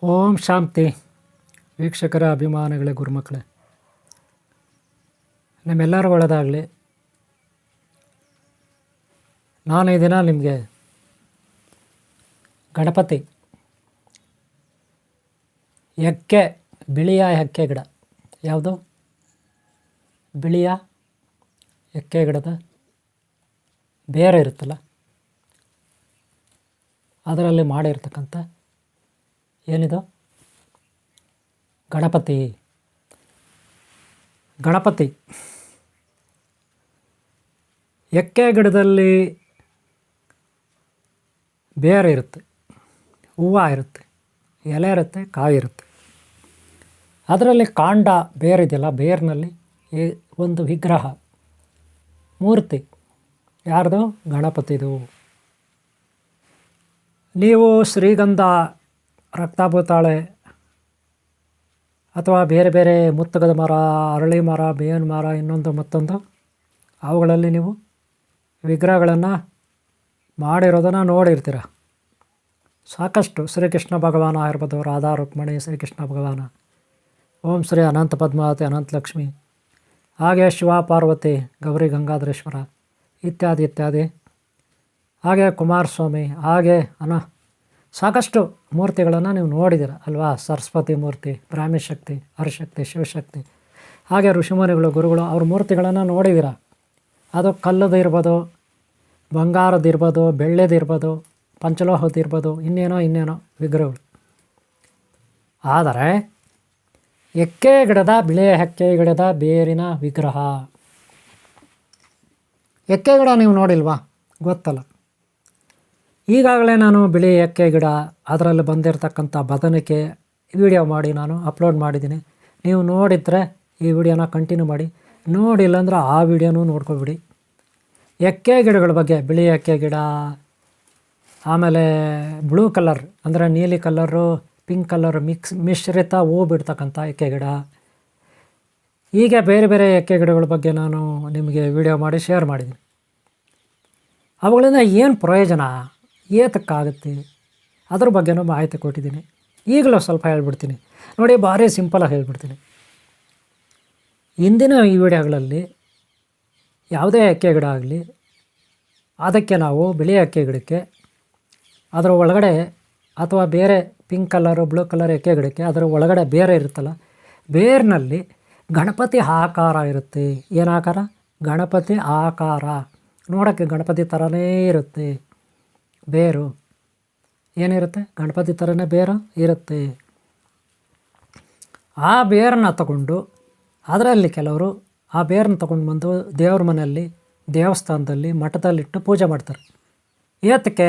ಓಂ ಶಾಂತಿ. ವೀಕ್ಷಕರ ಅಭಿಮಾನಿಗಳೇ, ಗುರುಮಕ್ಕಳೇ, ನಿಮ್ಮೆಲ್ಲರೂ ಒಳ್ಳೆಯದಾಗಲಿ. ನಾನು ಈ ದಿನ ನಿಮಗೆ ಗಣಪತಿ ಎಕ್ಕೆ, ಬಿಳಿಯ ಎಕ್ಕೆ ಗಿಡ, ಯಾವುದು ಬಿಳಿಯ ಎಕ್ಕೆ ಗಿಡದ ಬೇರೆ ಇರುತ್ತಲ್ಲ, ಅದರಲ್ಲಿ ಮಾಡಿರ್ತಕ್ಕಂಥ ಏನಿದು ಗಣಪತಿ ಎಕ್ಕೆ ಗಿಡದಲ್ಲಿ ಬೇರೆ ಇರುತ್ತೆ, ಹೂವು ಇರುತ್ತೆ, ಎಲೆ ಇರುತ್ತೆ, ಕಾಯಿ ಇರುತ್ತೆ. ಅದರಲ್ಲಿ ಕಾಂಡ ಬೇರಿದೆಯಲ್ಲ, ಬೇರಿನಲ್ಲಿ ಒಂದು ವಿಗ್ರಹ, ಮೂರ್ತಿ. ಯಾರ್ದು? ಗಣಪತಿದು. ನೀವು ಶ್ರೀಗಂಧ, ರಕ್ತಾಭೂತಾಳೆ ಅಥವಾ ಬೇರೆ ಬೇರೆ ಮುತ್ತುಗದ ಮರ, ಅರಳಿ ಮರ, ಬೇವಿನ ಮರ, ಇನ್ನೊಂದು ಮತ್ತೊಂದು, ಅವುಗಳಲ್ಲಿ ನೀವು ವಿಗ್ರಹಗಳನ್ನು ಮಾಡಿರೋದನ್ನು ನೋಡಿರ್ತೀರ ಸಾಕಷ್ಟು. ಶ್ರೀಕೃಷ್ಣ ಭಗವಾನ ಇರ್ಬೋದು, ರಾಧಾ ರುಕ್ಮಿಣಿ, ಶ್ರೀಕೃಷ್ಣ ಭಗವಾನ, ಓಂ ಶ್ರೀ ಅನಂತ ಪದ್ಮಾವತಿ, ಅನಂತ ಲಕ್ಷ್ಮಿ, ಹಾಗೆ ಶಿವ ಪಾರ್ವತಿ, ಗೌರಿ ಗಂಗಾಧರೇಶ್ವರ ಇತ್ಯಾದಿ ಇತ್ಯಾದಿ, ಹಾಗೆ ಕುಮಾರಸ್ವಾಮಿ, ಹಾಗೆ ಸಾಕಷ್ಟು ಮೂರ್ತಿಗಳನ್ನು ನೀವು ನೋಡಿದ್ದೀರ ಅಲ್ವಾ? ಸರಸ್ವತಿ ಮೂರ್ತಿ, ಬ್ರಾಹ್ಮಿ ಶಕ್ತಿ, ಹರಿಶಕ್ತಿ, ಶಿವಶಕ್ತಿ, ಹಾಗೆ ಋಷಿಮುನಿಗಳು, ಗುರುಗಳು, ಅವ್ರ ಮೂರ್ತಿಗಳನ್ನು ನೋಡಿದ್ದೀರ. ಅದು ಕಲ್ಲದು ಇರ್ಬೋದು, ಬಂಗಾರದ್ದು ಇರ್ಬೋದು, ಬೆಳ್ಳಿದು ಇರ್ಬೋದು, ಪಂಚಲೋಹದ್ದು ಇರ್ಬೋದು, ಇನ್ನೇನೋ ವಿಗ್ರಹಗಳು. ಆದರೆ ಎಕ್ಕೆ ಗಿಡದ, ಬಿಳಿಯ ಎಕ್ಕೆ ಗಿಡದ ಬೇರಿನ ವಿಗ್ರಹ, ಎಕ್ಕೆ ಗಿಡ ನೀವು ನೋಡಿಲ್ವಾ? ಗೊತ್ತಲ್ಲ. ಈಗಾಗಲೇ ನಾನು ಬಿಳಿ ಎಕ್ಕೆ ಗಿಡ, ಅದರಲ್ಲಿ ಬಂದಿರತಕ್ಕಂಥ ಬದನೆಗೆ ವಿಡಿಯೋ ಮಾಡಿ ನಾನು ಅಪ್ಲೋಡ್ ಮಾಡಿದ್ದೀನಿ. ನೀವು ನೋಡಿದರೆ ಈ ವಿಡಿಯೋನ ಕಂಟಿನ್ಯೂ ಮಾಡಿ, ನೋಡಿಲ್ಲ ಅಂದ್ರೆ ಆ ವಿಡಿಯೋನೂ ನೋಡ್ಕೊಬಿಡಿ. ಎಕ್ಕೆ ಗಿಡಗಳ ಬಗ್ಗೆ, ಬಿಳಿ ಎಕ್ಕೆ ಗಿಡ, ಆಮೇಲೆ ಬ್ಲೂ ಕಲರ್ ಅಂದರೆ ನೀಲಿ ಕಲರು, ಪಿಂಕ್ ಕಲರ್ ಮಿಶ್ರಿತ ಹೂ ಬಿಡ್ತಕ್ಕಂಥ ಎಕ್ಕೆ ಗಿಡ, ಹೀಗೆ ಬೇರೆ ಬೇರೆ ಎಕ್ಕೆ ಗಿಡಗಳ ಬಗ್ಗೆ ನಾನು ನಿಮಗೆ ವಿಡಿಯೋ ಮಾಡಿ ಶೇರ್ ಮಾಡಿದ್ದೀನಿ. ಅವುಗಳಿಂದ ಏನು ಪ್ರಯೋಜನ, ಏತಕ್ಕಾಗುತ್ತೆ, ಅದ್ರ ಬಗ್ಗೆನೂ ಮಾಹಿತಿ ಕೊಟ್ಟಿದ್ದೀನಿ. ಈಗಲೂ ಸ್ವಲ್ಪ ಹೇಳ್ಬಿಡ್ತೀನಿ ನೋಡಿ, ಭಾರಿ ಸಿಂಪಲಾಗಿ ಹೇಳ್ಬಿಡ್ತೀನಿ. ಇಂದಿನ ಈ ವಿಡಿಯೋಗಳಲ್ಲಿ ಯಾವುದೇ ಎಕ್ಕೆ ಗಿಡ ಆಗಲಿ, ಅದಕ್ಕೆ ನಾವು ಬಿಳಿ ಎಕ್ಕೆ ಗಿಡಕ್ಕೆ ಅದರ ಒಳಗಡೆ, ಅಥವಾ ಬೇರೆ ಪಿಂಕ್ ಕಲರು, ಬ್ಲೂ ಕಲರ್ ಎಕ್ಕೆ ಗಿಡಕ್ಕೆ ಅದರ ಒಳಗಡೆ ಬೇರೆ ಇರುತ್ತಲ್ಲ, ಬೇರಿನಲ್ಲಿ ಗಣಪತಿ ಆಕಾರ ಇರುತ್ತೆ. ಏನು ಆಕಾರ? ಗಣಪತಿ ಆಕಾರ. ನೋಡೋಕ್ಕೆ ಗಣಪತಿ ಥರನೇ ಇರುತ್ತೆ ಬೇರು. ಏನಿರುತ್ತೆ? ಗಣಪತಿ ಥರನೇ ಬೇರು ಇರುತ್ತೆ. ಆ ಬೇರನ್ನು ತಗೊಂಡು, ಅದರಲ್ಲಿ ಕೆಲವರು ಆ ಬೇರನ್ನು ತಗೊಂಡು ಬಂದು ದೇವ್ರ ಮನೆಯಲ್ಲಿ, ದೇವಸ್ಥಾನದಲ್ಲಿ, ಮಠದಲ್ಲಿಟ್ಟು ಪೂಜೆ ಮಾಡ್ತಾರೆ. ಏತಕ್ಕೆ?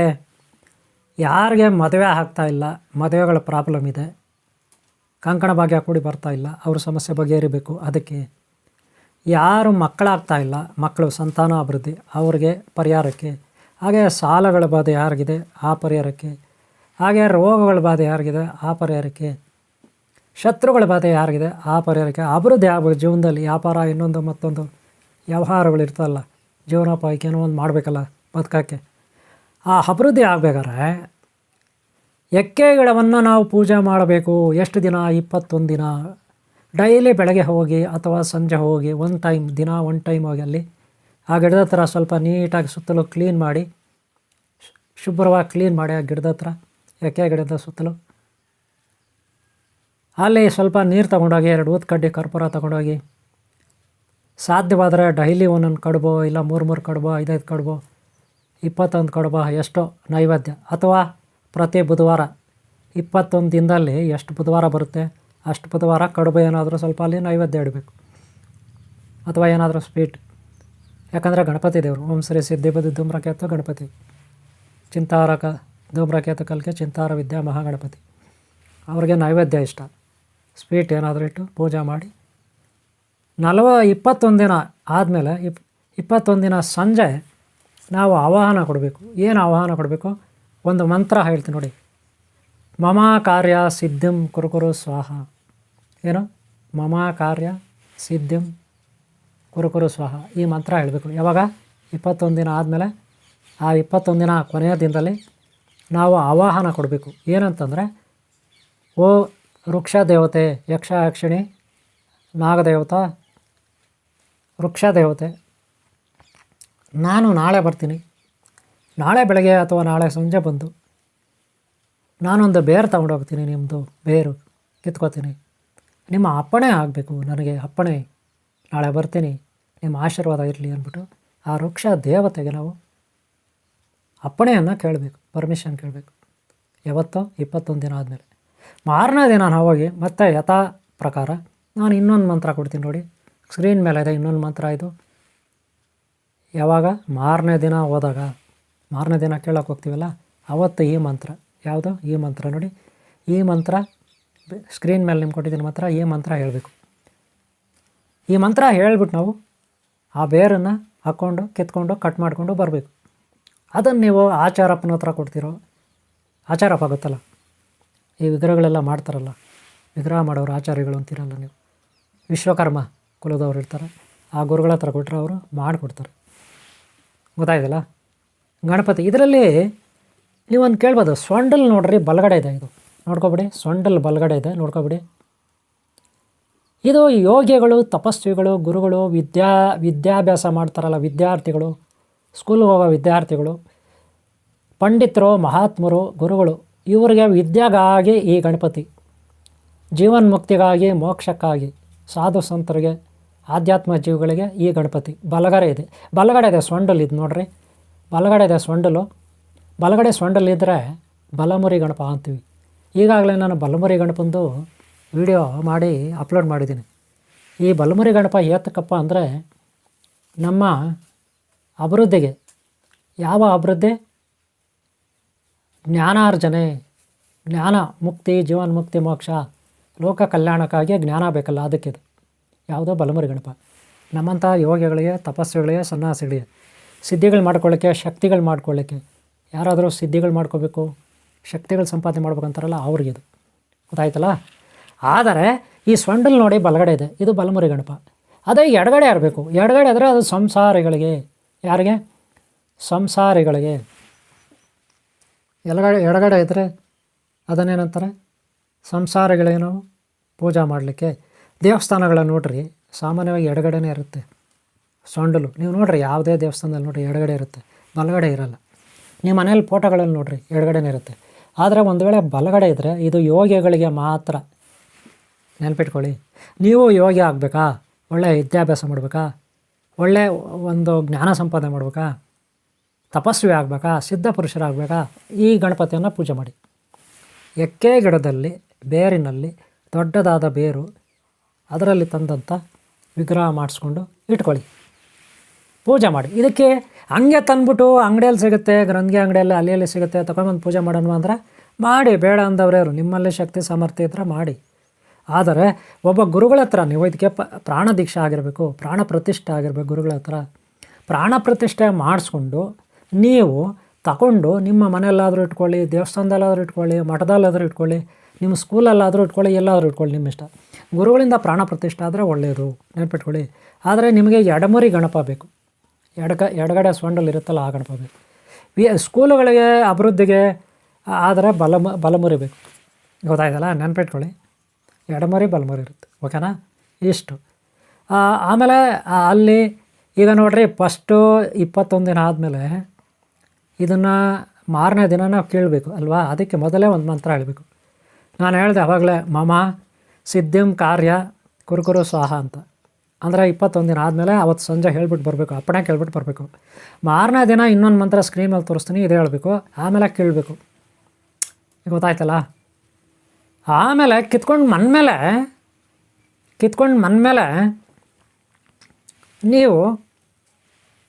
ಯಾರಿಗೆ ಮದುವೆ ಆಗ್ತಾಯಿಲ್ಲ, ಮದುವೆಗಳ ಪ್ರಾಬ್ಲಮ್ ಇದೆ, ಕಂಕಣ ಭಾಗ್ಯ ಕೂಡಿ ಬರ್ತಾಯಿಲ್ಲ, ಅವ್ರ ಸಮಸ್ಯೆ ಬಗೆಹರಿಬೇಕು, ಅದಕ್ಕೆ. ಯಾರು ಮಕ್ಕಳಾಗ್ತಾಯಿಲ್ಲ, ಮಕ್ಕಳು ಸಂತಾನ ಅಭಿವೃದ್ಧಿ, ಅವ್ರಿಗೆ ಪರಿಹಾರಕ್ಕೆ. ಹಾಗೆ ಸಾಲಗಳ ಬಾಧೆ ಯಾರಿಗಿದೆ ಆ ಪರಿಹಾರಕ್ಕೆ. ಹಾಗೆ ರೋಗಗಳ ಬಾಧೆ ಯಾರಿಗಿದೆ ಆ ಪರಿಹಾರಕ್ಕೆ. ಶತ್ರುಗಳ ಬಾಧೆ ಯಾರಿಗಿದೆ ಆ ಪರಿಹಾರಕ್ಕೆ. ಅಭಿವೃದ್ಧಿ ಆಗ್ಬೇಕು ಜೀವನದಲ್ಲಿ, ವ್ಯಾಪಾರ, ಇನ್ನೊಂದು ಮತ್ತೊಂದು ವ್ಯವಹಾರಗಳು ಇರ್ತಲ್ಲ, ಜೀವನೋಪಾಯಕ್ಕೆ ಏನೋ ಒಂದು ಮಾಡಬೇಕಲ್ಲ ಬದುಕೋಕ್ಕೆ. ಆ ಅಭಿವೃದ್ಧಿ ಆಗಬೇಕಾದ್ರೆ ಎಕ್ಕೆ ಗಿಡವನ್ನು ನಾವು ಪೂಜೆ ಮಾಡಬೇಕು. ಎಷ್ಟು ದಿನ? 21 ದಿನ. ಡೈಲಿ ಬೆಳಗ್ಗೆ ಹೋಗಿ ಅಥವಾ ಸಂಜೆ ಹೋಗಿ ಒಂದು ಟೈಮ್ ಹೋಗಿ ಅಲ್ಲಿ ಆ ಗಿಡದ ಹತ್ರ ಸ್ವಲ್ಪ ನೀಟಾಗಿ ಸುತ್ತಲೂ ಕ್ಲೀನ್ ಮಾಡಿ, ಶುಭ್ರವಾಗಿ ಕ್ಲೀನ್ ಮಾಡಿ, ಆ ಗಿಡದ ಹತ್ರ, ಎಕ್ಕೆ ಗಿಡದ ಸುತ್ತಲೂ ಅಲ್ಲಿ ಸ್ವಲ್ಪ ನೀರು ತೊಗೊಂಡೋಗಿ, 2 ಊದ್ಕಡ್ಡಿ ಕರ್ಪೂರ ತೊಗೊಂಡೋಗಿ, ಸಾಧ್ಯವಾದರೆ ಡೈಲಿ ಒಂದೊಂದು ಕಡುಬು, ಇಲ್ಲ 3 ಕಡುಬು, 5 ಕಡುಬು, 21 ಕಡುಬು, ಎಷ್ಟೋ ನೈವೇದ್ಯ, ಅಥವಾ ಪ್ರತಿ ಬುಧವಾರ 21 ದಿನದಲ್ಲಿ ಎಷ್ಟು ಬುಧವಾರ ಬರುತ್ತೆ ಅಷ್ಟು ಬುಧವಾರ ಕಡುಬು ಏನಾದರೂ ಸ್ವಲ್ಪ ಅಲ್ಲಿ ನೈವೇದ್ಯ ಇಡಬೇಕು, ಅಥವಾ ಏನಾದರೂ ಸ್ವೀಟ್. ಯಾಕಂದರೆ ಗಣಪತಿ ದೇವರು. ಓಂ ಶ್ರೀ ಸಿದ್ಧಿಬುದ್ಧಿ ಧೂಮ್ರಕೇತು ಗಣಪತಿ, ಚಿಂತಾರಕ ಧೂಮ್ರಕೇತು ಕಲ್ಕೆ ಚಿಂತಾರ ವಿದ್ಯಾ ಮಹಾಗಣಪತಿ. ಅವ್ರಿಗೆ ನೈವೇದ್ಯ ಇಷ್ಟ, ಸ್ವೀಟ್ ಏನಾದರೂ ಇಟ್ಟು ಪೂಜೆ ಮಾಡಿ 21 ದಿನ ಆದಮೇಲೆ 21 ದಿನ ಸಂಜೆ ನಾವು ಆವಾಹನ ಕೊಡಬೇಕು. ಏನು ಆವಾಹನ ಕೊಡಬೇಕು? ಒಂದು ಮಂತ್ರ ಹೇಳ್ತೀನಿ ನೋಡಿ. ಮಮ ಕಾರ್ಯ ಸಿದ್ಧಿಂ ಕುರುಕುರು ಸ್ವಾಹ. ಏನು? ಮಮ ಕಾರ್ಯ ಸಿದ್ಧಿಂ ಕುರುಕುರು ಸ್ವಾಹ. ಈ ಮಂತ್ರ ಹೇಳಬೇಕು. ಯಾವಾಗ? 21 ದಿನ ಆದಮೇಲೆ. ಆ 21 ದಿನ ಕೊನೆಯ ದಿನದಲ್ಲಿ ನಾವು ಆವಾಹನ ಕೊಡಬೇಕು. ಏನಂತಂದರೆ, ಓ ವೃಕ್ಷ ದೇವತೆ, ಯಕ್ಷ ಯಕ್ಷಿಣಿ ನಾಗದೇವತಾ ವೃಕ್ಷ ದೇವತೆ, ನಾನು ನಾಳೆ ಬರ್ತೀನಿ. ನಾಳೆ ಬೆಳಗ್ಗೆ ಅಥವಾ ನಾಳೆ ಸಂಜೆ ಬಂದು ನಾನೊಂದು ಬೇರು ತೊಗೊಂಡೋಗ್ತೀನಿ. ನಿಮ್ಮದು ಬೇರು ಕಿತ್ಕೋತೀನಿ. ನಿಮ್ಮ ಅಪ್ಪಣೆ ಆಗಬೇಕು, ನನಗೆ ಅಪ್ಪಣೆ, ನಾಳೆ ಬರ್ತೀನಿ, ನಿಮ್ಮ ಆಶೀರ್ವಾದ ಇರಲಿ ಅಂದ್ಬಿಟ್ಟು ಆ ವೃಕ್ಷ ದೇವತೆಗೆ ನಾವು ಅಪ್ಪಣೆಯನ್ನು ಕೇಳಬೇಕು, ಪರ್ಮಿಷನ್ ಕೇಳಬೇಕು. ಯಾವತ್ತೋ 21 ದಿನ ಆದಮೇಲೆ. ಮಾರನೇ ದಿನ ನಾವು ಹೋಗಿ ಮತ್ತೆ ಯಥಾ ಪ್ರಕಾರ ನಾನು ಇನ್ನೊಂದು ಮಂತ್ರ ಕೊಡ್ತೀನಿ ನೋಡಿ, ಸ್ಕ್ರೀನ್ ಮೇಲೆ ಇದೆ ಇನ್ನೊಂದು ಮಂತ್ರ. ಇದು ಯಾವಾಗ ಮಾರನೇ ದಿನ ಹೋದಾಗ, ಮಾರನೇ ದಿನ ಕೇಳೋಕೆ ಹೋಗ್ತೀವಲ್ಲ ಅವತ್ತು ಈ ಮಂತ್ರ. ಯಾವುದು ಈ ಮಂತ್ರ ನೋಡಿ, ಈ ಮಂತ್ರ ಸ್ಕ್ರೀನ್ ಮೇಲೆ ನಿಮ್ಗೆ ಕೊಟ್ಟಿದ್ದೀನಿ ಮಾತ್ರ. ಈ ಮಂತ್ರ ಹೇಳಬೇಕು. ಈ ಮಂತ್ರ ಹೇಳ್ಬಿಟ್ಟು ನಾವು ಆ ಬೇರನ್ನು ಹಾಕ್ಕೊಂಡು ಕಿತ್ಕೊಂಡು ಕಟ್ ಮಾಡಿಕೊಂಡು ಬರಬೇಕು. ಅದನ್ನು ನೀವು ಆಚಾರಪ್ಪನ ಹತ್ರ ಕೊಡ್ತೀರೋ, ಆಚಾರಪ್ಪ ಗೊತ್ತಲ್ಲ, ಈ ವಿಗ್ರಹಗಳೆಲ್ಲ ಮಾಡ್ತಾರಲ್ಲ, ವಿಗ್ರಹ ಮಾಡೋರು ಆಚಾರ್ಯಗಳು ಅಂತೀರಲ್ಲ ನೀವು, ವಿಶ್ವಕರ್ಮ ಕುಲದವ್ರು ಇರ್ತಾರೆ, ಆ ಗುರುಗಳ ಹತ್ರ ಕೊಟ್ಟರೆ ಅವರು ಮಾಡಿಕೊಡ್ತಾರೆ. ಗೊತ್ತಾಯ್ತಲ್ಲ. ಗಣಪತಿ ಇದರಲ್ಲಿ ನೀವೊಂದು ಕೇಳ್ಬೋದು, ಸೊಂಡಲ್ ನೋಡ್ರಿ ಬಲಗಡೆ ಇದೆ, ಇದು ನೋಡ್ಕೊಬಿಡಿ, ಸೊಂಡಲ್ ಬಲಗಡೆ ಇದೆ ನೋಡ್ಕೊಬಿಡಿ. ಇದು ಯೋಗಿಗಳು, ತಪಸ್ವಿಗಳು, ಗುರುಗಳು, ವಿದ್ಯಾಭ್ಯಾಸ ಮಾಡ್ತಾರಲ್ಲ ವಿದ್ಯಾರ್ಥಿಗಳು, ಸ್ಕೂಲ್ಗೆ ಹೋಗೋ ವಿದ್ಯಾರ್ಥಿಗಳು, ಪಂಡಿತರು, ಮಹಾತ್ಮರು, ಗುರುಗಳು, ಇವರಿಗೆ ವಿದ್ಯೆಗಾಗಿ ಈ ಗಣಪತಿ, ಜೀವನ್ಮುಕ್ತಿಗಾಗಿ, ಮೋಕ್ಷಕ್ಕಾಗಿ, ಸಾಧು ಸಂತರಿಗೆ, ಆಧ್ಯಾತ್ಮ ಜೀವಿಗಳಿಗೆ ಈ ಗಣಪತಿ ಬಲಗಡೆ ಇದೆ. ಬಲಗಡೆ ಇದೆ ಸೊಂಡಲ್, ಇದು ನೋಡ್ರಿ ಬಲಗಡೆ ಇದೆ ಸೊಂಡಲು. ಬಲಗಡೆ ಸೊಂಡಲಿದ್ದರೆ ಬಲಮುರಿ ಗಣಪ ಅಂತೀವಿ. ಈಗಾಗಲೇ ನಾನು ಬಲಮುರಿ ಗಣಪಂದು ವಿಡಿಯೋ ಮಾಡಿ ಅಪ್ಲೋಡ್ ಮಾಡಿದ್ದೀನಿ. ಈ ಬಲಮುರಿ ಗಣಪ ಏತಕ್ಕಪ್ಪ ಅಂದರೆ ನಮ್ಮ ಅಭಿವೃದ್ಧಿಗೆ. ಯಾವ ಅಭಿವೃದ್ಧಿ? ಜ್ಞಾನಾರ್ಜನೆ, ಜ್ಞಾನ ಮುಕ್ತಿ, ಜೀವನ್ಮುಕ್ತಿ, ಮೋಕ್ಷ, ಲೋಕ ಕಲ್ಯಾಣಕ್ಕಾಗಿ ಜ್ಞಾನ ಬೇಕಲ್ಲ, ಅದಕ್ಕಿದು. ಯಾವುದೋ ಬಲಮುರಿ ಗಣಪ ನಮ್ಮಂಥ ಯೋಗಿಗಳಿಗೆ, ತಪಸ್ವಿಗಳಿಗೆ, ಸನ್ಯಾಸಿಗಳಿಗೆ ಸಿದ್ಧಿಗಳು ಮಾಡ್ಕೊಳ್ಳೋಕ್ಕೆ, ಶಕ್ತಿಗಳು ಮಾಡ್ಕೊಳ್ಳೋಕ್ಕೆ. ಯಾರಾದರೂ ಸಿದ್ಧಿಗಳು ಮಾಡ್ಕೋಬೇಕು, ಶಕ್ತಿಗಳು ಸಂಪಾದನೆ ಮಾಡ್ಬೇಕಂತಾರಲ್ಲ ಅವ್ರಿಗಿದು. ಗೊತ್ತಾಯ್ತಲ್ಲ. ಆದರೆ ಈ ಸೊಂಡಲ್ ನೋಡಿ ಬಲಗಡೆ ಇದೆ, ಇದು ಬಲಮುರಿ ಗಣಪ. ಅದೇ ಎಡಗಡೆ ಇರಬೇಕು. ಎಡಗಡೆ ಆದರೆ ಅದು ಸಂಸಾರಿಗಳಿಗೆ. ಯಾರಿಗೆ? ಸಂಸಾರಿಗಳಿಗೆ. ಎಡಗಡೆ ಇದ್ದರೆ ಅದನ್ನೇನಂತಾರೆ? ಸಂಸಾರಿಗಳಿಗೆ ನಾವು ಪೂಜೆ ಮಾಡಲಿಕ್ಕೆ. ದೇವಸ್ಥಾನಗಳನ್ನು ನೋಡ್ರಿ, ಸಾಮಾನ್ಯವಾಗಿ ಎಡಗಡೆನೇ ಇರುತ್ತೆ ಸೊಂಡಲು. ನೀವು ನೋಡಿರಿ ಯಾವುದೇ ದೇವಸ್ಥಾನದಲ್ಲಿ ನೋಡಿರಿ ಎಡಗಡೆ ಇರುತ್ತೆ, ಬಲಗಡೆ ಇರಲ್ಲ. ನಿಮ್ಮ ಮನೇಲಿ ಫೋಟೋಗಳಲ್ಲಿ ನೋಡಿರಿ ಎಡಗಡೆನೇ ಇರುತ್ತೆ. ಆದರೆ ಒಂದು ವೇಳೆ ಬಲಗಡೆ ಇದ್ದರೆ ಇದು ಯೋಗಿಗಳಿಗೆ ಮಾತ್ರ. ನೆನ್ಪಿಟ್ಕೊಳ್ಳಿ. ನೀವು ಯೋಗಿ ಆಗಬೇಕಾ, ಒಳ್ಳೆಯ ವಿದ್ಯಾಭ್ಯಾಸ ಮಾಡಬೇಕಾ, ಒಳ್ಳೆಯ ಒಂದು ಜ್ಞಾನ ಸಂಪಾದನೆ ಮಾಡಬೇಕಾ, ತಪಸ್ವಿ ಆಗಬೇಕಾ, ಸಿದ್ಧ ಪುರುಷರಾಗಬೇಕಾ, ಈ ಗಣಪತಿಯನ್ನು ಪೂಜೆ ಮಾಡಿ. ಎಕ್ಕೆ ಗಿಡದಲ್ಲಿ ಬೇರಿನಲ್ಲಿ ದೊಡ್ಡದಾದ ಬೇರು, ಅದರಲ್ಲಿ ತಂದಂಥ ವಿಗ್ರಹ ಮಾಡಿಸ್ಕೊಂಡು ಇಟ್ಕೊಳ್ಳಿ, ಪೂಜೆ ಮಾಡಿ. ಇದಕ್ಕೆ ಹಂಗೆ ತಂದ್ಬಿಟ್ಟು ಅಂಗಡಿಯಲ್ಲಿ ಸಿಗುತ್ತೆ, ಗ್ರಂಥಿ ಅಂಗಡಿಯಲ್ಲಿ ಅಲ್ಲಿ ಸಿಗುತ್ತೆ, ತಗೊಂಬಂದು ಪೂಜೆ ಮಾಡೋಣ ಅಂದರೆ ಮಾಡಿ. ಬೇಡ ಅಂದವ್ರೇರು, ನಿಮ್ಮಲ್ಲಿ ಶಕ್ತಿ ಸಾಮರ್ಥ್ಯ ಇದ್ದರೆ ಮಾಡಿ. ಆದರೆ ಒಬ್ಬ ಗುರುಗಳ ಹತ್ರ ನೀವು ಇದಕ್ಕೆ ಪ್ರಾಣ ದೀಕ್ಷೆ ಆಗಿರಬೇಕು, ಪ್ರಾಣ ಪ್ರತಿಷ್ಠೆ ಆಗಿರಬೇಕು. ಗುರುಗಳ ಹತ್ರ ಪ್ರಾಣ ಪ್ರತಿಷ್ಠೆ ಮಾಡಿಸ್ಕೊಂಡು ನೀವು ತಗೊಂಡು ನಿಮ್ಮ ಮನೆಯಲ್ಲಾದರೂ ಇಟ್ಕೊಳ್ಳಿ, ದೇವಸ್ಥಾನದಲ್ಲಾದರೂ ಇಟ್ಕೊಳ್ಳಿ, ಮಠದಲ್ಲಾದರೂ ಇಟ್ಕೊಳ್ಳಿ, ನಿಮ್ಮ ಸ್ಕೂಲಲ್ಲಾದರೂ ಇಟ್ಕೊಳ್ಳಿ, ಎಲ್ಲಾದರೂ ಇಟ್ಕೊಳ್ಳಿ, ನಿಮ್ಮ ಇಷ್ಟ. ಗುರುಗಳಿಂದ ಪ್ರಾಣ ಪ್ರತಿಷ್ಠೆ ಆದರೆ ಒಳ್ಳೆಯದು, ನೆನ್ಪಿಟ್ಕೊಳ್ಳಿ. ಆದರೆ ನಿಮಗೆ ಎಡಮುರಿ ಗಣಪ ಬೇಕು. ಎಡಗಡೆ ಸೊಂಡಲ್ಲಿ ಇರುತ್ತಲ್ಲ ಆ ಗಣಪ ಬೇಕು. ಸ್ಕೂಲುಗಳಿಗೆ ಅಭಿವೃದ್ಧಿಗೆ ಆದರೆ ಬಲಮುರಿ ಬೇಕು. ಗೊತ್ತಾಯ್ತಲ್ಲ, ನೆನ್ಪಿಟ್ಕೊಳ್ಳಿ. ಎಡಮುರಿ ಬಲಮುರಿ ಇರುತ್ತೆ. ಓಕೆನಾ? ಇಷ್ಟು. ಆಮೇಲೆ ಅಲ್ಲಿ ಈಗ ನೋಡಿರಿ, ಫಸ್ಟು 21 ದಿನ ಆದಮೇಲೆ ಇದನ್ನು ಮಾರನೇ ದಿನ ನಾವು ಕೇಳಬೇಕು ಅಲ್ವಾ? ಅದಕ್ಕೆ ಮೊದಲೇ ಒಂದು ಮಂತ್ರ ಹೇಳಬೇಕು. ನಾನು ಹೇಳಿದೆ ಆವಾಗಲೇ, ಮಮ ಸಿದ್ಧಿಂ ಕಾರ್ಯ ಕುರುಕುರು ಸ್ವಾಹ ಅಂತ. ಅಂದರೆ 21 ದಿನ ಆದಮೇಲೆ ಅವತ್ತು ಸಂಜೆ ಹೇಳ್ಬಿಟ್ಟು ಬರಬೇಕು, ಅಪ್ಪಣೆ ಕೇಳ್ಬಿಟ್ಟು ಬರಬೇಕು. ಮಾರನೇ ದಿನ ಇನ್ನೊಂದು ಮಂತ್ರ ಸ್ಕ್ರೀನಲ್ಲಿ ತೋರಿಸ್ತೀನಿ, ಇದು ಹೇಳಬೇಕು, ಆಮೇಲೆ ಕೇಳಬೇಕು. ಗೊತ್ತಾಯ್ತಲ್ಲ? ಆಮೇಲೆ ಕಿತ್ಕೊಂಡು ಮನ್ಮೇಲೆ ನೀವು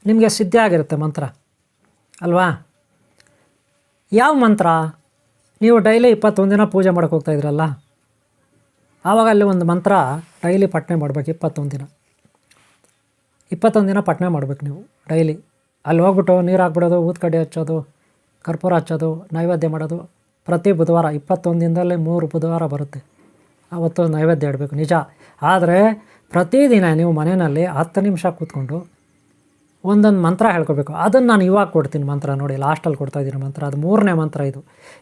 ನಿಮಗೆ ಸಿದ್ಧಿ ಆಗಿರುತ್ತೆ ಮಂತ್ರ ಅಲ್ವಾ? ಯಾವ ಮಂತ್ರ? ನೀವು ಡೈಲಿ 21 ದಿನ ಪೂಜೆ ಮಾಡೋಕ್ಕೆ ಹೋಗ್ತಾಯಿದ್ರಲ್ಲ, ಆವಾಗ ಅಲ್ಲಿ ಒಂದು ಮಂತ್ರ ಡೈಲಿ ಪಠನೆ ಮಾಡಬೇಕು. 21 ದಿನ ಪಠನೆ ಮಾಡಬೇಕು ನೀವು ಡೈಲಿ. ಅಲ್ಲಿ ಹೋಗ್ಬಿಟ್ಟು ನೀರು ಹಾಕ್ಬಿಡೋದು, ಊದ್ಕಡ್ಡಿ ಹಚ್ಚೋದು, ಕರ್ಪೂರ ಹಚ್ಚೋದು, ನೈವೇದ್ಯ ಮಾಡೋದು. ಪ್ರತಿ ಬುಧವಾರ 21 ದಿನದಲ್ಲಿ 3 ಬುಧವಾರ ಬರುತ್ತೆ, ಆವತ್ತು ನೈವೇದ್ಯ ಇಡಬೇಕು ನಿಜ. ಆದರೆ ಪ್ರತಿದಿನ ನೀವು ಮನೆಯಲ್ಲಿ 10 ನಿಮಿಷ ಕೂತ್ಕೊಂಡು ಒಂದೊಂದು ಮಂತ್ರ ಹೇಳ್ಕೋಬೇಕು. ಅದನ್ನು ನಾನು ಇವಾಗ ಕೊಡ್ತೀನಿ ಮಂತ್ರ, ನೋಡಿ ಲಾಸ್ಟಲ್ಲಿ ಕೊಡ್ತಾಯಿದ್ದೀನಿ ಮಂತ್ರ. ಅದು 3ನೇ ಮಂತ್ರ ಇದು.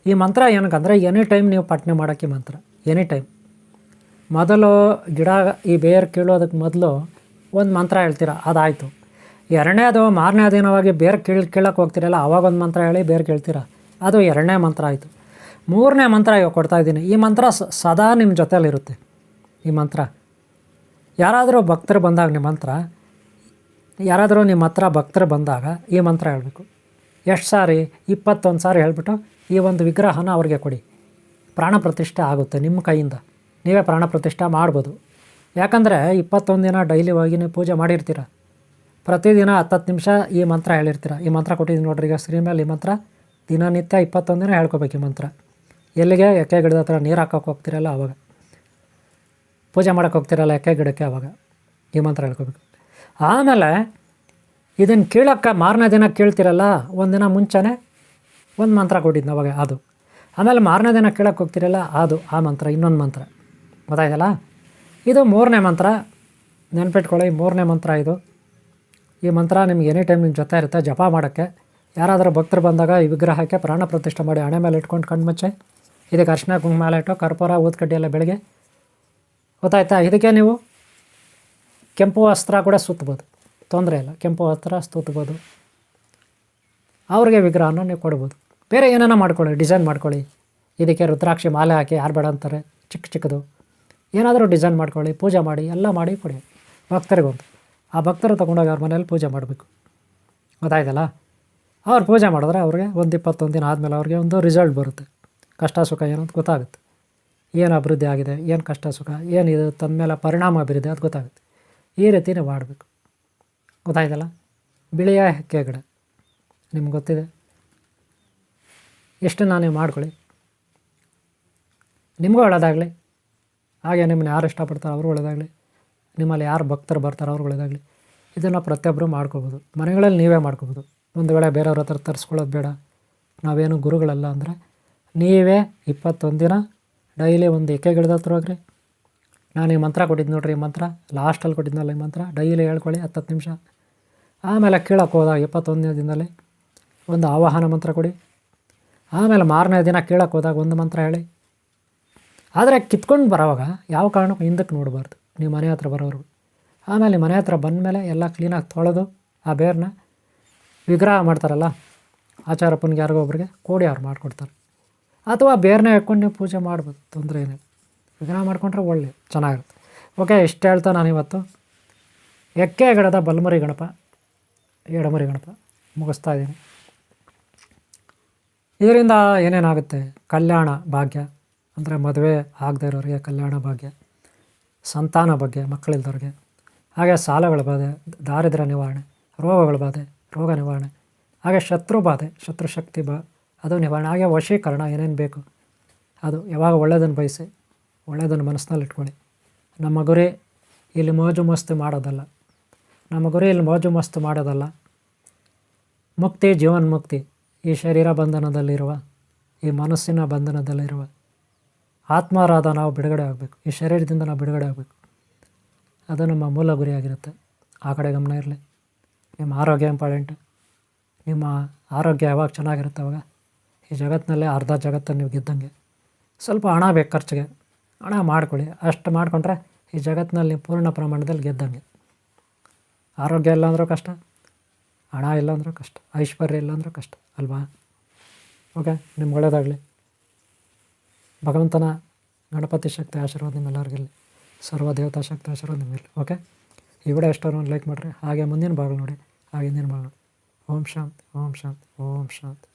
ಈ ಮಂತ್ರ ಏನಕ್ಕಂದರೆ ಎನಿ ಟೈಮ್ ನೀವು ಪಠನೆ ಮಾಡೋಕ್ಕೆ ಮಂತ್ರ. Any time. ಮೊದಲು ಗಿಡ ಈ ಬೇರು ಕೀಳೋದಕ್ಕೆ ಮೊದಲು ಒಂದು ಮಂತ್ರ ಹೇಳ್ತೀರ, ಅದಾಯಿತು. ಎರಡನೇದು ಮಾರನೇ ದಿನವಾಗಿ ಬೇರೆ ಕೀಳಕ್ಕೆ ಹೋಗ್ತೀರಲ್ಲ, ಆವಾಗ ಒಂದು ಮಂತ್ರ ಹೇಳಿ ಬೇರೆ ಕೇಳ್ತೀರ, ಅದು ಎರಡನೇ ಮಂತ್ರ ಆಯಿತು. ಮೂರನೇ ಮಂತ್ರ ಇವಾಗ ಕೊಡ್ತಾಯಿದ್ದೀನಿ. ಈ ಮಂತ್ರ ಸದಾ ನಿಮ್ಮ ಜೊತೆಯಲ್ಲಿರುತ್ತೆ. ಈ ಮಂತ್ರ ಯಾರಾದರೂ ಭಕ್ತರು ಬಂದಾಗ ನಿಮ್ಮ ಹತ್ರ ಭಕ್ತರು ಬಂದಾಗ ಈ ಮಂತ್ರ ಹೇಳಬೇಕು. ಎಷ್ಟು ಸಾರಿ? 21 ಸಾರಿ ಹೇಳ್ಬಿಟ್ಟು ಈ ಒಂದು ವಿಗ್ರಹನ ಅವ್ರಿಗೆ ಕೊಡಿ. ಪ್ರಾಣ ಪ್ರತಿಷ್ಠೆ ಆಗುತ್ತೆ ನಿಮ್ಮ ಕೈಯಿಂದ. ನೀವೇ ಪ್ರಾಣ ಪ್ರತಿಷ್ಠೆ ಮಾಡ್ಬೋದು. ಯಾಕಂದರೆ 21 ದಿನ ಡೈಲಿ ಹೋಗಿ ನೀವು ಪೂಜೆ ಮಾಡಿರ್ತೀರ. ಪ್ರತಿದಿನ 10 ನಿಮಿಷ ಈ ಮಂತ್ರ ಹೇಳಿರ್ತೀರ. ಈ ಮಂತ್ರ ಕೊಟ್ಟಿದ್ದೀನಿ ನೋಡ್ರಿ, ಈಗ ಸ್ಕ್ರೀನ್ ಮೇಲೆ ಈ ಮಂತ್ರ ದಿನನಿತ್ಯ 21 ದಿನ ಹೇಳ್ಕೊಬೇಕು. ಈ ಮಂತ್ರ ಎಲ್ಲಿಗೆ? ಎಕ್ಕೆ ಗಿಡದ ಹತ್ರ ನೀರು ಹಾಕೋಕೆ ಹೋಗ್ತಿರಲ್ಲ ಆವಾಗ, ಪೂಜೆ ಮಾಡೋಕ್ಕೆ ಹೋಗ್ತಿರಲ್ಲ ಎಕ್ಕೆ ಗಿಡಕ್ಕೆ, ಆವಾಗ ಈ ಮಂತ್ರ ಹೇಳ್ಕೊಬೇಕು. ಆಮೇಲೆ ಇದನ್ನು ಕೀಳಕ್ಕೆ ಮಾರನೇ ದಿನ ಕೇಳ್ತಿರಲ್ಲ, ಒಂದಿನ ಮುಂಚೆನೇ ಒಂದು ಮಂತ್ರ ಕೊಟ್ಟಿದ್ದು ಅವಾಗ ಅದು. ಆಮೇಲೆ ಮಾರನೇ ದಿನ ಕೇಳಕ್ಕೆ ಹೋಗ್ತಿರಲ್ಲ, ಅದು ಆ ಮಂತ್ರ, ಇನ್ನೊಂದು ಮಂತ್ರ. ಗೊತ್ತಾಯ್ತಲ್ಲ? ಇದು ಮೂರನೇ ಮಂತ್ರ. ನೆನ್ಪಿಟ್ಕೊಳ್ಳಿ, ಮೂರನೇ ಮಂತ್ರ ಇದು. ಈ ಮಂತ್ರ ನಿಮ್ಗೆ ಎನಿ ಟೈಮ್ ನಿಮ್ಮ ಜೊತೆ ಇರುತ್ತೆ. ಜಪ ಮಾಡೋಕ್ಕೆ ಯಾರಾದರೂ ಭಕ್ತರು ಬಂದಾಗ ಈ ವಿಗ್ರಹಕ್ಕೆ ಪ್ರಾಣ ಪ್ರತಿಷ್ಠೆ ಮಾಡಿ ಹಣೆ ಮೇಲೆ ಇಟ್ಕೊಂಡು ಕಣ್ಮುಚ್ಚೆ ಇದಕ್ಕೆ ಅರ್ಶಿನ ಕುಂಕುಮ ಇಟ್ಟು ಕರ್ಪೂರ ಊದ್ಕಡ್ಡಿ ಎಲ್ಲ ಬೆಳಗ್ಗೆ. ಗೊತ್ತಾಯ್ತಾ? ಇದಕ್ಕೆ ನೀವು ಕೆಂಪು ವಸ್ತ್ರ ಕೂಡ ಸುತ್ತಬೋದು, ತೊಂದರೆ ಇಲ್ಲ. ಕೆಂಪು ವಸ್ತ್ರ ಸುತ್ತಬೋದು. ಅವ್ರಿಗೆ ವಿಗ್ರಹನ ನೀವು ಕೊಡ್ಬೋದು. ಬೇರೆ ಏನೇನೋ ಮಾಡ್ಕೊಳ್ಳಿ, ಡಿಸೈನ್ ಮಾಡ್ಕೊಳ್ಳಿ. ಇದಕ್ಕೆ ರುದ್ರಾಕ್ಷಿ ಮಾಲೆ ಹಾಕಿ, ಯಾರು ಬೇಡ ಅಂತಾರೆ, ಚಿಕ್ಕದು ಏನಾದರೂ ಡಿಸೈನ್ ಮಾಡ್ಕೊಳ್ಳಿ, ಪೂಜೆ ಮಾಡಿ, ಎಲ್ಲ ಮಾಡಿ ಕೊಡಿ ಭಕ್ತರಿಗೊಂದು. ಆ ಭಕ್ತರು ತೊಗೊಂಡೋಗಿ ಅವ್ರ ಮನೇಲಿ ಪೂಜೆ ಮಾಡಬೇಕು. ಗೊತ್ತಾಯ್ತಲ್ಲ? ಅವ್ರು ಪೂಜೆ ಮಾಡಿದ್ರೆ ಅವ್ರಿಗೆ ಒಂದು 21 ದಿನ ಆದಮೇಲೆ ಅವ್ರಿಗೆ ಒಂದು ರಿಸಲ್ಟ್ ಬರುತ್ತೆ. ಕಷ್ಟ ಸುಖ ಏನಂತ ಗೊತ್ತಾಗುತ್ತೆ. ಏನು ಅಭಿವೃದ್ಧಿ ಆಗಿದೆ, ಏನು ಕಷ್ಟ ಸುಖ, ಏನಿದು ತನ್ನ ಮೇಲೆ ಪರಿಣಾಮ ಬೀರಿದೆ ಅದು ಗೊತ್ತಾಗುತ್ತೆ. ಈ ರೀತಿನೇ ಮಾಡಬೇಕು. ಗೊತ್ತಾಯ್ತಲ್ಲ? ಬಿಳಿಯ ಹೆಕ್ಕೆ ಗಿಡ ನಿಮ್ಗೆ ಗೊತ್ತಿದೆ. ಎಷ್ಟು ನೀವು ಮಾಡ್ಕೊಳ್ಳಿ, ನಿಮಗೂ ಒಳ್ಳೆಯದಾಗಲಿ. ಹಾಗೆ ನಿಮ್ಮನ್ನ ಯಾರು ಇಷ್ಟಪಡ್ತಾರೋ ಅವ್ರು ಒಳ್ಳೆಯದಾಗಲಿ. ನಿಮ್ಮಲ್ಲಿ ಯಾರು ಭಕ್ತರು ಬರ್ತಾರೋ ಅವ್ರು ಒಳ್ಳೆಯದಾಗಲಿ. ಇದನ್ನು ಪ್ರತಿಯೊಬ್ಬರು ಮಾಡ್ಕೋಬೋದು. ಮನೆಗಳಲ್ಲಿ ನೀವೇ ಮಾಡ್ಕೋಬೋದು. ಒಂದು ವೇಳೆ ಬೇರೆಯವ್ರ ಹತ್ರ ತರಿಸ್ಕೊಳ್ಳೋದು ಬೇಡ, ನಾವೇನು ಗುರುಗಳಲ್ಲ ಅಂದರೆ ನೀವೇ 21 ದಿನ ಡೈಲಿ ಒಂದು ಎಕ್ಕೆ ಗಿಡದ ಹತ್ರ ಹೋಗ್ರಿ. ನಾನು ಈ ಮಂತ್ರ ಕೊಟ್ಟಿದ್ದು ನೋಡ್ರಿ, ಈ ಮಂತ್ರ ಲಾಸ್ಟಲ್ಲಿ ಕೊಟ್ಟಿದ್ನಲ್ಲ, ಈ ಮಂತ್ರ ಡೈಲಿ ಹೇಳ್ಕೊಳ್ಳಿ 10 ನಿಮಿಷ. ಆಮೇಲೆ ಕೀಳಕ್ಕೆ ಹೋದಾಗ 21ನೇ ದಿನದಲ್ಲಿ ಒಂದು ಆವಾಹನ ಮಂತ್ರ ಕೊಡಿ. ಆಮೇಲೆ ಮಾರನೇ ದಿನ ಕೀಳಕ್ಕೆ ಹೋದಾಗ ಒಂದು ಮಂತ್ರ ಹೇಳಿ. ಆದರೆ ಕಿತ್ಕೊಂಡು ಬರೋವಾಗ ಯಾವ ಕಾರಣಕ್ಕೂ ಹಿಂದಕ್ಕೆ ನೋಡಬಾರ್ದು ನೀವು ಮನೆ ಹತ್ರ ಬರೋರು. ಆಮೇಲೆ ಮನೆ ಹತ್ರ ಬಂದಮೇಲೆ ಎಲ್ಲ ಕ್ಲೀನಾಗಿ ತೊಳೆದು ಆ ಬೇರನ್ನ ವಿಗ್ರಹ ಮಾಡ್ತಾರಲ್ಲ, ಆಚಾರಪ್ಪನಿಗೆ ಯಾರಿಗೋ ಒಬ್ರಿಗೆ ಕೋಡಿ ಅವ್ರು ಮಾಡಿಕೊಡ್ತಾರೆ. ಅಥವಾ ಬೇರನ್ನ ಹಾಕ್ಕೊಂಡು ನೀವು ಪೂಜೆ ಮಾಡ್ಬೋದು, ತೊಂದರೆ ಏನಿಲ್ಲ. ವಿಗ್ರಹ ಮಾಡ್ಕೊಂಡ್ರೆ ಒಳ್ಳೆ ಚೆನ್ನಾಗಿರುತ್ತೆ. ಓಕೆ, ಇಷ್ಟು ಹೇಳ್ತಾ ನಾನು ಇವತ್ತು ಎಕ್ಕೆ ಗಿಡದ ಬಲಮುರಿ ಗಣಪ, ಎಡಮುರಿ ಗಣಪ ಮುಗಿಸ್ತಾ ಇದ್ದೀನಿ. ಇದರಿಂದ ಏನೇನಾಗುತ್ತೆ? ಕಲ್ಯಾಣ ಭಾಗ್ಯ, ಅಂದರೆ ಮದುವೆ ಆಗದೇ ಇರೋರಿಗೆ ಕಲ್ಯಾಣ ಭಾಗ್ಯ, ಸಂತಾನ ಬಗ್ಗೆ ಮಕ್ಕಳಿಲ್ದವ್ರಿಗೆ, ಹಾಗೆ ಸಾಲಗಳ ಬಾಧೆ, ದಾರಿದ್ರ್ಯ ನಿವಾರಣೆ, ರೋಗಗಳ ಬಾಧೆ, ರೋಗ ನಿವಾರಣೆ, ಹಾಗೆ ಶತ್ರು ಬಾಧೆ, ಶತ್ರುಶಕ್ತಿ ಅದು ನಿವಾರಣೆ, ಹಾಗೆ ವಶೀಕರಣ, ಏನೇನು ಬೇಕು ಅದು. ಯಾವಾಗ ಒಳ್ಳೆಯದನ್ನು ಬಯಸಿ ಒಳ್ಳೆಯದನ್ನು ಮನಸ್ಸಿನಲ್ಲಿ ಇಟ್ಕೊಳ್ಳಿ. ನಮ್ಮ ಗುರಿ ಇಲ್ಲಿ ಮೋಜು ಮಸ್ತು ಮಾಡೋದಲ್ಲ. ನಮ್ಮ ಗುರಿ ಇಲ್ಲಿ ಮೋಜು ಮಸ್ತು ಮಾಡೋದಲ್ಲ. ಮುಕ್ತಿ, ಜೀವನ್ಮುಕ್ತಿ. ಈ ಶರೀರ ಬಂಧನದಲ್ಲಿರುವ, ಈ ಮನಸ್ಸಿನ ಬಂಧನದಲ್ಲಿರುವ ಆತ್ಮರಾದ ನಾವು ಬಿಡುಗಡೆ ಆಗಬೇಕು. ಈ ಶರೀರದಿಂದ ನಾವು ಬಿಡುಗಡೆ ಆಗಬೇಕು. ಅದು ನಮ್ಮ ಮೂಲ ಗುರಿಯಾಗಿರುತ್ತೆ. ಆ ಕಡೆ ಗಮನ ಇರಲಿ. ನಿಮ್ಮ ಆರೋಗ್ಯ ಇಂಪಾರ್ಟೆಂಟು. ನಿಮ್ಮ ಆರೋಗ್ಯ ಯಾವಾಗ ಚೆನ್ನಾಗಿರುತ್ತೆ ಅವಾಗ ಈ ಜಗತ್ತಿನಲ್ಲೇ ಅರ್ಧ ಜಗತ್ತನ್ನು ನೀವು ಗೆದ್ದಂಗೆ. ಸ್ವಲ್ಪ ಹಣ ಬೇಕು ಖರ್ಚಿಗೆ, ಹಣ ಮಾಡ್ಕೊಳ್ಳಿ. ಅಷ್ಟು ಮಾಡಿಕೊಂಡ್ರೆ ಈ ಜಗತ್ತಿನಲ್ಲಿ ಪೂರ್ಣ ಪ್ರಮಾಣದಲ್ಲಿ ಗೆದ್ದಂಗೆ. ಆರೋಗ್ಯ ಇಲ್ಲ ಅಂದರೂ ಕಷ್ಟ, ಹಣ ಇಲ್ಲ ಅಂದರೂ ಕಷ್ಟ, ಐಶ್ವರ್ಯ ಇಲ್ಲ ಅಂದರೂ ಕಷ್ಟ ಅಲ್ವಾ? ಓಕೆ, ನಿಮ್ಗೆ ಒಳ್ಳೆಯದಾಗಲಿ. ಭಗವಂತನ ಗಣಪತಿ ಶಕ್ತಿ ಆಶೀರ್ವಾದ ನಿಮ್ಮೆಲ್ಲರಿಗಿರಲಿ. ಸರ್ವ ದೇವತಾ ಶಕ್ತಿ ಆಶೀರ್ವಾದ ನಿಮ್ಮಿರಲಿ. ಓಕೆ, ಈ ವಿಡಿಯೋ ಇಷ್ಟವನ್ನು ಲೈಕ್ ಮಾಡಿರಿ. ಹಾಗೆ ಮುಂದಿನ ಭಾಗ ನೋಡಿ, ಹಾಗೆ ಹಿಂದಿನ ಭಾಗ ನೋಡಿ. ಓಂ ಶಾಂತಿ, ಓಂ ಶಾಂತಿ, ಓಂ ಶಾಂತಿ.